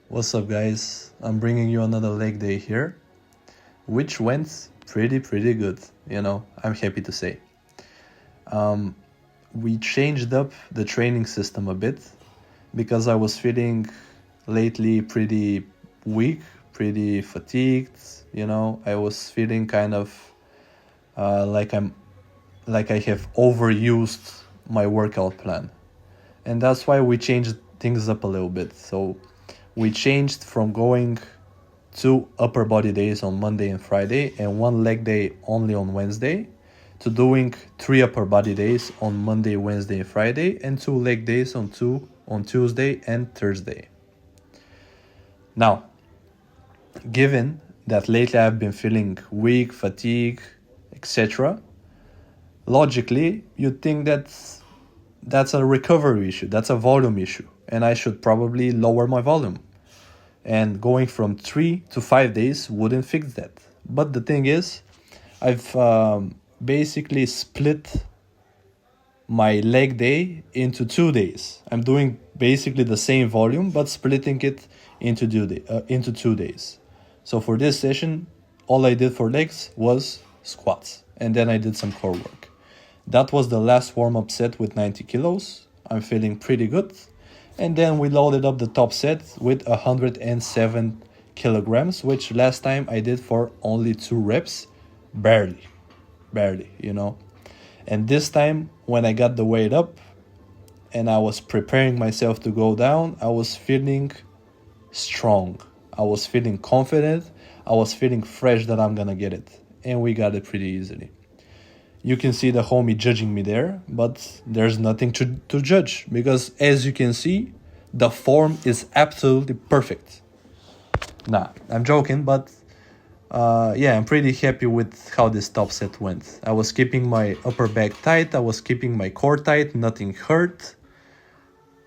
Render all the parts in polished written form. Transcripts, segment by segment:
What's up, guys? I'm bringing you another leg day here, which went pretty good. I'm happy to say. We changed up the training system a bit because I was feeling lately pretty weak, pretty fatigued. I was feeling kind of like I have overused my workout plan, and that's why we changed things up a little bit. So we changed from going 2 upper body days on Monday and Friday and 1 leg day only on Wednesday to doing 3 upper body days on Monday, Wednesday, and Friday and 2 leg days on Tuesday and Thursday. Now, given that lately I've been feeling weak, fatigue, etc., logically you'd think that's a recovery issue, that's a volume issue, and I should probably lower my volume. And going from 3 to 5 days wouldn't fix that. But the thing is, I've basically split my leg day into 2 days. I'm doing basically the same volume, but splitting it into 2 days. So for this session, all I did for legs was squats, and then I did some core work. That was the last warm-up set with 90 kilos. I'm feeling pretty good. And then we loaded up the top set with 107 kilograms, which last time I did for only 2 reps, barely, And this time, when I got the weight up and I was preparing myself to go down, I was feeling strong. I was feeling confident. I was feeling fresh that I'm gonna get it. And we got it pretty easily. You can see the homie judging me there, but there's nothing to judge because, as you can see, the form is absolutely perfect. Nah, I'm joking, but I'm pretty happy with how this top set went. I was keeping my upper back tight, I was keeping my core tight, nothing hurt.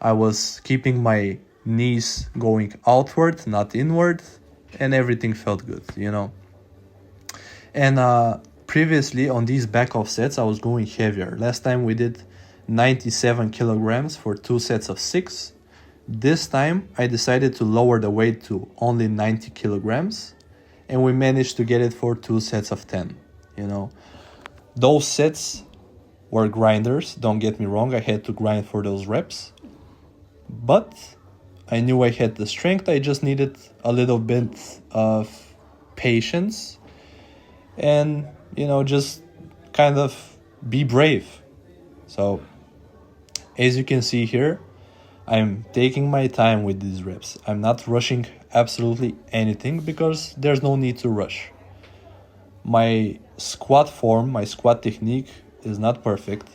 I was keeping my knees going outward, not inward, and everything felt good, And previously on these back off sets, I was going heavier. Last time we did 97 kilograms for 2 sets of 6. This time I decided to lower the weight to only 90 kilograms, and we managed to get it for 2 sets of 10. Those sets were grinders, don't get me wrong, I had to grind for those reps. But I knew I had the strength, I just needed a little bit of patience and just kind of be brave. So as you can see here, I'm taking my time with these reps. I'm not rushing absolutely anything because there's no need to rush. My squat form, my squat technique is not perfect.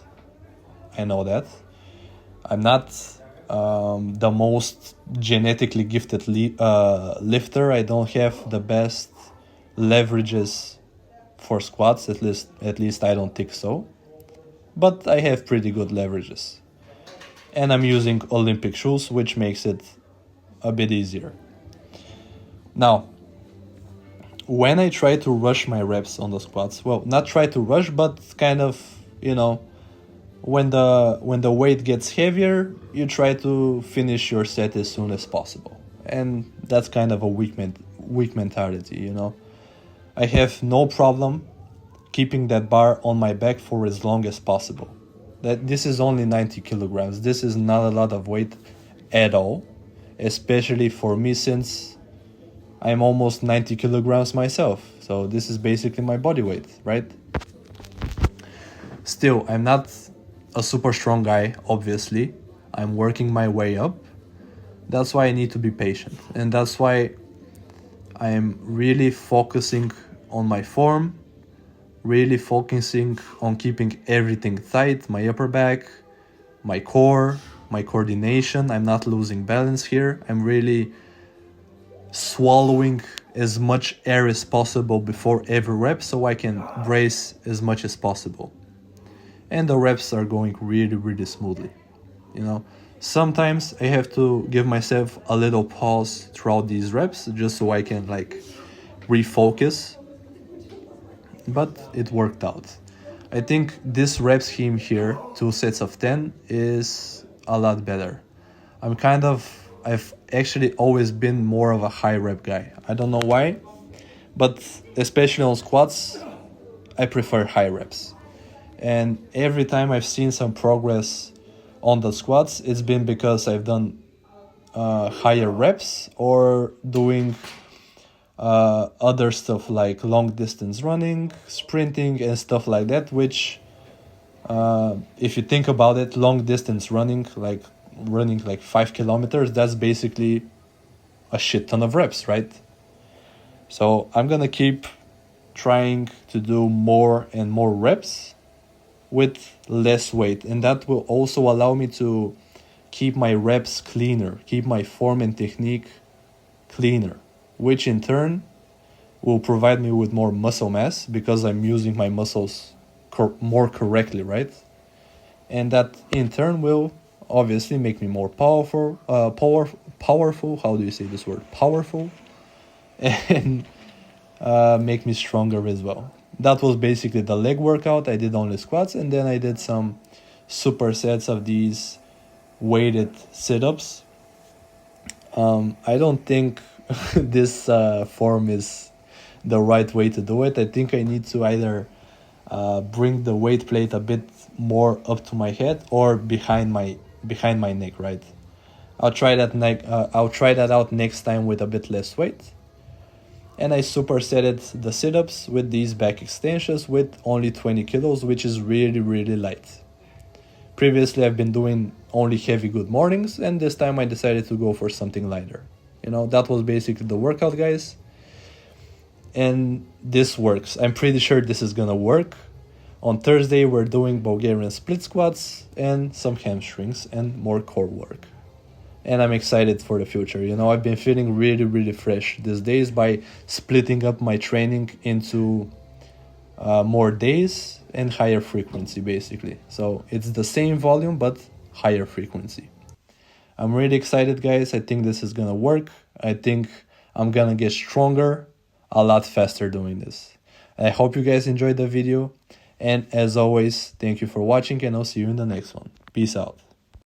I know that. I'm not the most genetically gifted lifter. I don't have the best leverages for squats, at least I don't think so. But I have pretty good leverages. And I'm using Olympic shoes, which makes it a bit easier. Now, when I try to rush my reps on the squats, well, not try to rush, but kind of, when the weight gets heavier, you try to finish your set as soon as possible. And that's kind of a weak mentality, I have no problem keeping that bar on my back for as long as possible. This is only 90 kilograms. This is not a lot of weight at all, especially for me since I'm almost 90 kilograms myself. So this is basically my body weight, right? Still, I'm not a super strong guy, obviously. I'm working my way up. That's why I need to be patient. And that's why I'm really focusing on my form, really focusing on keeping everything tight, my upper back, my core, my coordination. I'm not losing balance here. I'm really swallowing as much air as possible before every rep so I can brace as much as possible. And the reps are going really smoothly. Sometimes I have to give myself a little pause throughout these reps just so I can refocus. But it worked out. I think this rep scheme here, 2 sets of 10, is a lot better. I'm kind of I've actually always been more of a high rep guy. I don't know why, but especially on squats, I prefer high reps. And every time I've seen some progress on the squats, it's been because I've done higher reps or doing other stuff like long distance running, sprinting, and stuff like that, which if you think about it, long distance running, like running like 5 kilometers, that's basically a shit ton of reps, right? So I'm gonna keep trying to do more and more reps with less weight, and that will also allow me to keep my reps cleaner, keep my form and technique cleaner, which in turn will provide me with more muscle mass because I'm using my muscles more correctly, right? And that in turn will obviously make me more powerful. Powerful. How do you say this word? Powerful, and make me stronger as well. That was basically the leg workout. I did only squats, and then I did some supersets of these weighted sit-ups. I don't think this form is the right way to do it. I think I need to either bring the weight plate a bit more up to my head or behind my neck, right? I'll try that out next time with a bit less weight. And I supersetted the sit-ups with these back extensions with only 20 kilos, which is really, really light. Previously, I've been doing only heavy good mornings, and this time I decided to go for something lighter. That was basically the workout, guys. And this works. I'm pretty sure this is gonna work. On Thursday, we're doing Bulgarian split squats and some hamstrings and more core work. And I'm excited for the future. I've been feeling really, really fresh these days by splitting up my training into more days and higher frequency, basically. So it's the same volume, but higher frequency. I'm really excited, guys. I think this is gonna work. I think I'm gonna get stronger a lot faster doing this. I hope you guys enjoyed the video. And as always, thank you for watching, and I'll see you in the next one. Peace out.